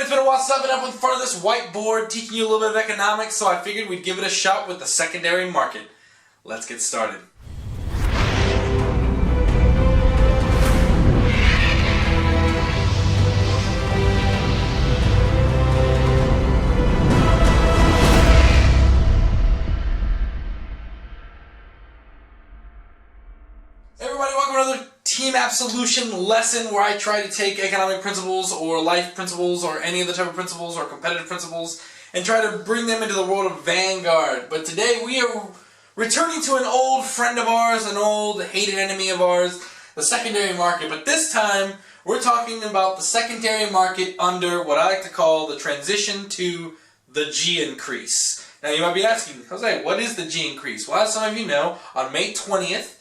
everybody, it's been a while since I've been up in front of this whiteboard teaching you a little bit of economics, so I figured we'd give it a shot with the secondary market. Let's get started. Everybody, welcome to another Team Absolution lesson where I try to take economic principles or life principles or any other type of principles or competitive principles and try to bring them into the world of Vanguard. But today we are returning to an old friend of ours, an old hated enemy of ours, the secondary market. But this time we're talking about the secondary market under what I like to call the transition to the G increase. Now you might be asking, Jose, what is the G increase? Well, as some of you know, on May 20th,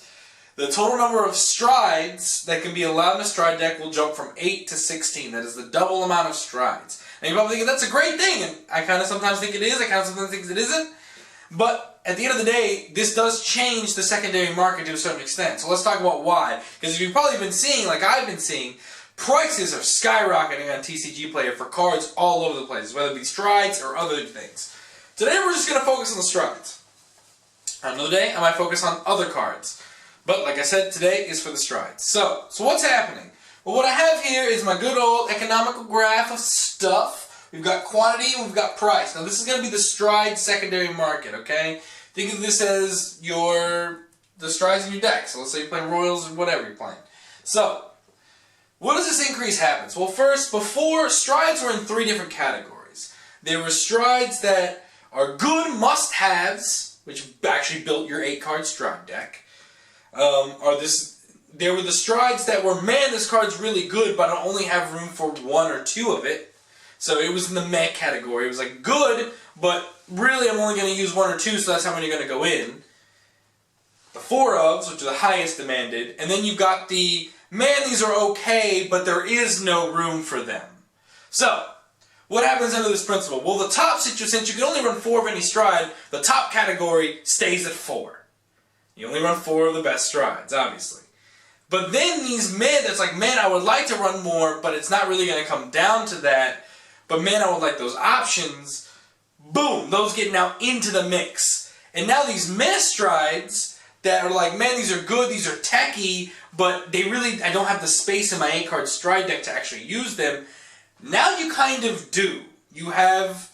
the total number of strides that can be allowed in a stride deck will jump from 8 to 16. That is the double amount of strides. And you're probably thinking, that's a great thing. And I kind of sometimes think it is. I kind of sometimes think it isn't. But at the end of the day, this does change the secondary market to a certain extent. So let's talk about why. Because you've probably been seeing, like I've been seeing, prices are skyrocketing on TCG Player for cards all over the place, whether it be strides or other things. Today we're just going to focus on the strides. Another day I might focus on other cards. But like I said, today is for the strides. So what's happening? Well, what I have here is my good old economical graph of stuff. We've got quantity and we've got price. Now this is going to be the stride secondary market, okay? Think of this as the strides in your deck. So let's say you're playing Royals or whatever you're playing. So, what does this increase happen? Well, first, before, strides were in 3 different categories. There were strides that are good must-haves, which actually built your 8-card stride deck. There were the strides that were, man, this card's really good, but I only have room for 1 or 2 of it. So it was in the meh category. It was like good, but really I'm only going to use 1 or 2, so that's how many are going to go in. The 4 ofs, which are the highest demanded, and then you've got the, man, these are okay, but there is no room for them. So, what happens under this principle? Well, the top, since you can only run 4 of any stride, the top category stays at 4. You only run 4 of the best strides, obviously. But then these mid, that's like, man, I would like to run more, but it's not really going to come down to that. But man, I would like those options. Boom, those get now into the mix. And now these meh strides that are like, man, these are good, these are techy, but they really, I don't have the space in my 8-card stride deck to actually use them. Now you kind of do. You have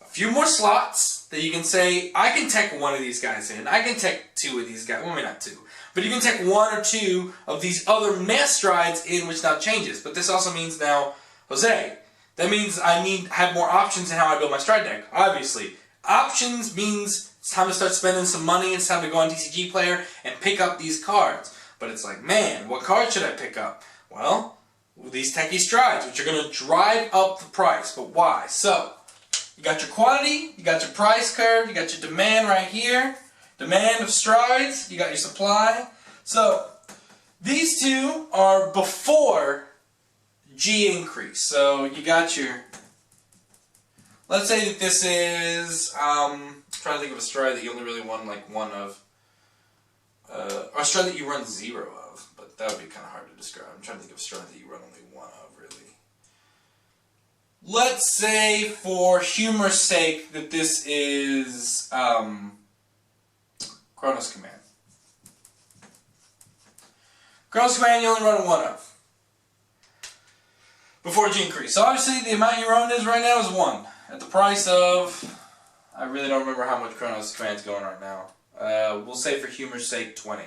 a few more slots that you can say, I can tech 1 of these guys in, I can tech 2 of these guys, well maybe not 2, but you can tech 1 or 2 of these other meh strides in, which now changes. But this also means now, Jose, that means I have more options in how I build my stride deck, obviously. Options means it's time to start spending some money, it's time to go on TCG Player and pick up these cards. But it's like, man, what card should I pick up? Well, these techie strides, which are going to drive up the price. But why? So, you got your quantity, you got your price curve, you got your demand right here, demand of strides, you got your supply. So, these 2 are before G increase. So, you got your, let's say that this is, I'm trying to think of a stride that you only really run like 1 of, or a stride that you run 0 of, but that would be kind of hard to describe. I'm trying to think of a stride that you run only 1 of, really. Let's say, for humor's sake, that this is Chronos Command. Chronos Command you only run 1 of before G increase. So obviously the amount you run is right now is 1. At the price of, I really don't remember how much Chronos Command's going right now. We'll say for humor's sake 20.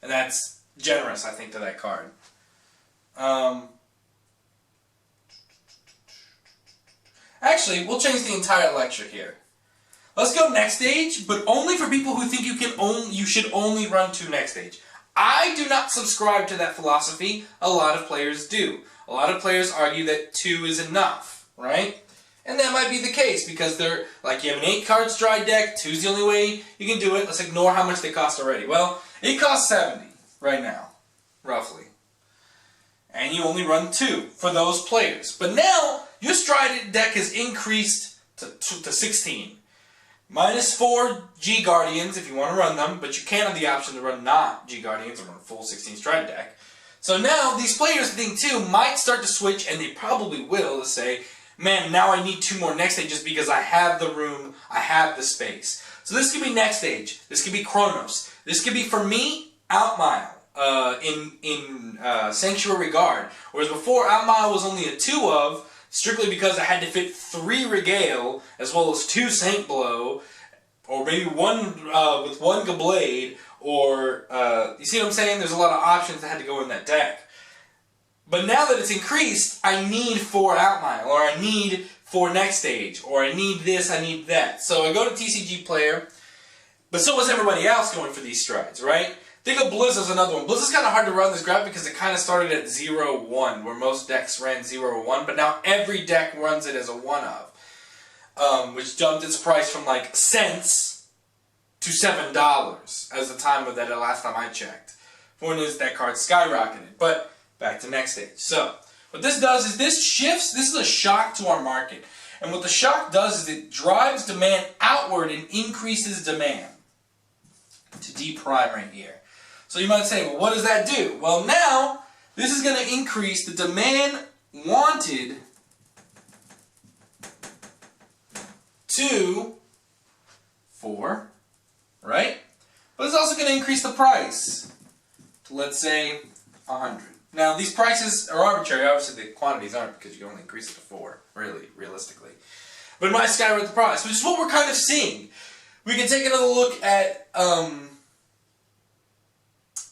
And that's generous, I think, to that card. Actually, we'll change the entire lecture here. Let's go next stage, but only for people who think you should only run 2 next stage. I do not subscribe to that philosophy. A lot of players do. A lot of players argue that 2 is enough, right? And that might be the case because they're like, you have an 8-card stride deck, 2's the only way you can do it. Let's ignore how much they cost already. Well, it costs 70 right now, roughly. And you only run 2 for those players. But now, your stride deck has increased to 16. Minus 4 G Guardians if you want to run them, but you can have the option to run not G Guardians and run a full 16 stride deck. So now these players, I think too, might start to switch, and they probably will, to say, man, now I need 2 more next stages because I have the room, I have the space. So this could be next stage. This could be Chronos. This could be, for me, Outmile in Sanctuary Guard. Whereas before, Outmile was only a 2 of, strictly because I had to fit 3 Regale, as well as 2 Saint Blow, or maybe 1 with 1 Gablade, or, you see what I'm saying? There's a lot of options that had to go in that deck. But now that it's increased, I need 4 Outmile, or I need 4 next stage, or I need this, I need that. So I go to TCG Player, but so was everybody else going for these strides, right? Think of Blizza as another one. Blizza's kind of hard to run this graph because it kind of started at 0-1, where most decks ran 0-1, but now every deck runs it as a 1 of, which jumped its price from like cents to $7 as the time of that last time I checked. When that card skyrocketed. But back to next stage. So what this does is this shifts. This is a shock to our market, and what the shock does is it drives demand outward and increases demand to D prime right here. So you might say, well, what does that do? Well, now, this is going to increase the demand wanted to 4, right? But it's also going to increase the price to, let's say, 100. Now, these prices are arbitrary. Obviously, the quantities aren't, because you can only increase it to 4, really, realistically. But it might skyrocket the price, which is what we're kind of seeing. We can take another look at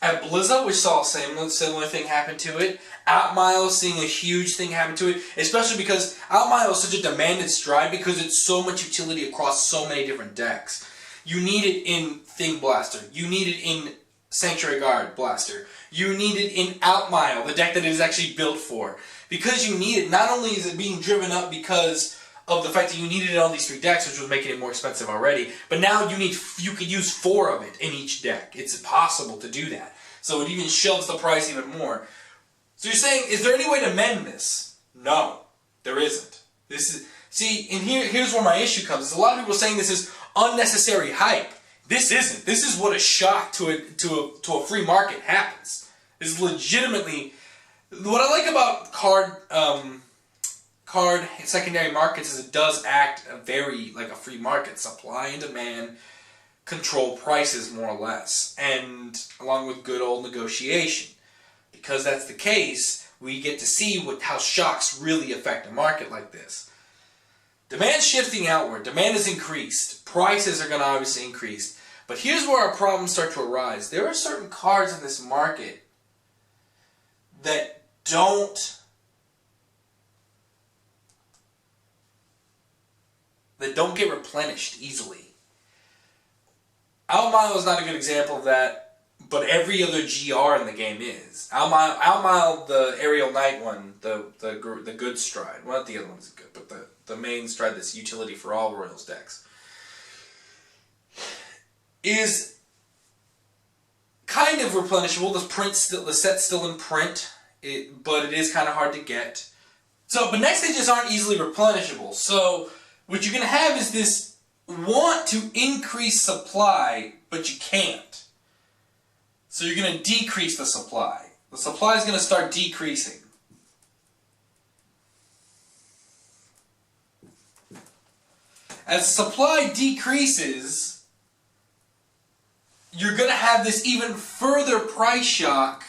Blizza, which saw a similar thing happen to it. Outmile seeing a huge thing happen to it, especially because Outmile is such a demanded stride because it's so much utility across so many different decks. You need it in Thing Blaster. You need it in Sanctuary Guard Blaster. You need it in Outmile, the deck that it is actually built for. Because you need it, not only is it being driven up because of the fact that you needed it on these 3 decks, which was making it more expensive already, but now you could use 4 of it in each deck. It's possible to do that. So it even shoves the price even more. So you're saying, is there any way to mend this? No, there isn't. See, and here's where my issue comes. There's a lot of people saying this is unnecessary hype. This isn't. This is what a shock to a free market happens. This is legitimately what I like about card secondary markets is it does act very like a free market. Supply and demand control prices more or less, and along with good old negotiation. Because that's the case, we get to see how shocks really affect a market like this. Demand shifting outward. Demand is increased. Prices are going to obviously increase. But here's where our problems start to arise. There are certain cards in this market that don't get replenished easily. Outmile is not a good example of that, but every other GR in the game is. Outmile, the Aerial Knight one, the good stride. Well, not the other one's good, but the main stride that's utility for all Royals decks is kind of replenishable. The set's still in print, but it is kind of hard to get. So, but next stages aren't easily replenishable. So what you're going to have is this want to increase supply, but you can't. So you're going to decrease the supply. The supply is going to start decreasing. As the supply decreases, you're going to have this even further price shock,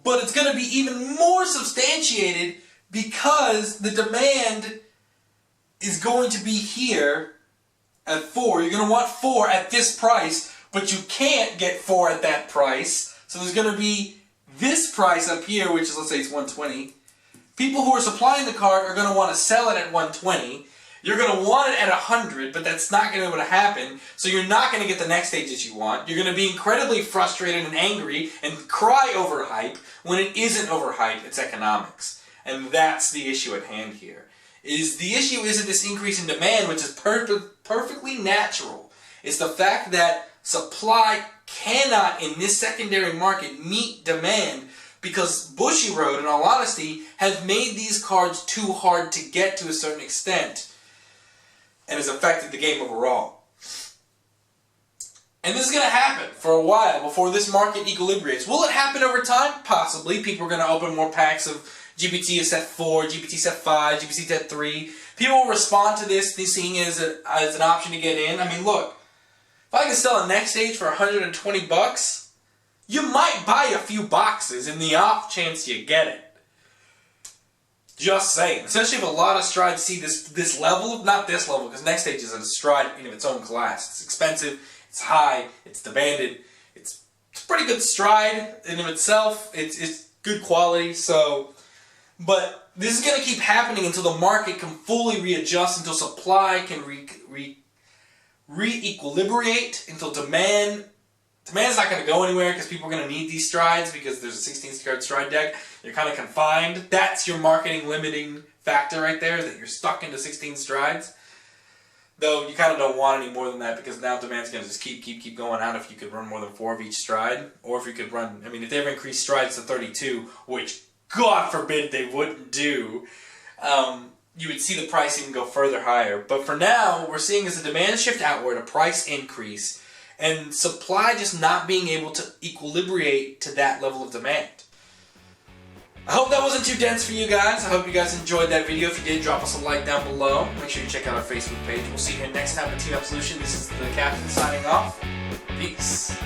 but it's going to be even more substantiated because the demand is going to be here at 4. You're going to want 4 at this price, but you can't get 4 at that price. So there's going to be this price up here, which is, let's say it's 120. People who are supplying the card are going to want to sell it at 120. You're going to want it at 100, but that's not going to be able to happen. So you're not going to get the next stage that you want. You're going to be incredibly frustrated and angry and cry over hype when it isn't over hype, it's economics. And that's the issue at hand here. The issue isn't this increase in demand, which is perfectly natural. It's the fact that supply cannot, in this secondary market, meet demand because Bushiroad, in all honesty, has made these cards too hard to get to a certain extent and has affected the game overall. And this is going to happen for a while before this market equilibrates. Will it happen over time? Possibly. People are going to open more packs of GPT Set 4, GPT Set 5, GPT Set 3. People will respond to this, seeing it as an option to get in. I mean, look, if I can sell a next stage for $120, you might buy a few boxes in the off chance you get it. Just saying. Especially if a lot of strides see this level, not this level, because next stage is a stride in its own class. It's expensive, it's high, it's demanded, it's a pretty good stride in of itself. It's good quality, so... But this is going to keep happening until the market can fully readjust, until supply can re-equilibrate, until demand's not going to go anywhere because people are going to need these strides because there's a 16-card stride deck. You're kind of confined. That's your marketing limiting factor right there, that you're stuck into 16 strides. Though you kind of don't want any more than that because now demand's going to just keep going out if you could run more than 4 of each stride. Or if you could run, I mean, if they ever increase strides to 32, which God forbid they wouldn't do, you would see the price even go further higher. But for now, what we're seeing is a demand shift outward, a price increase, and supply just not being able to equilibrate to that level of demand. I hope that wasn't too dense for you guys. I hope you guys enjoyed that video. If you did, drop us a like down below. Make sure you check out our Facebook page. We'll see you here next time with Team Absolution. This is the Captain signing off. Peace.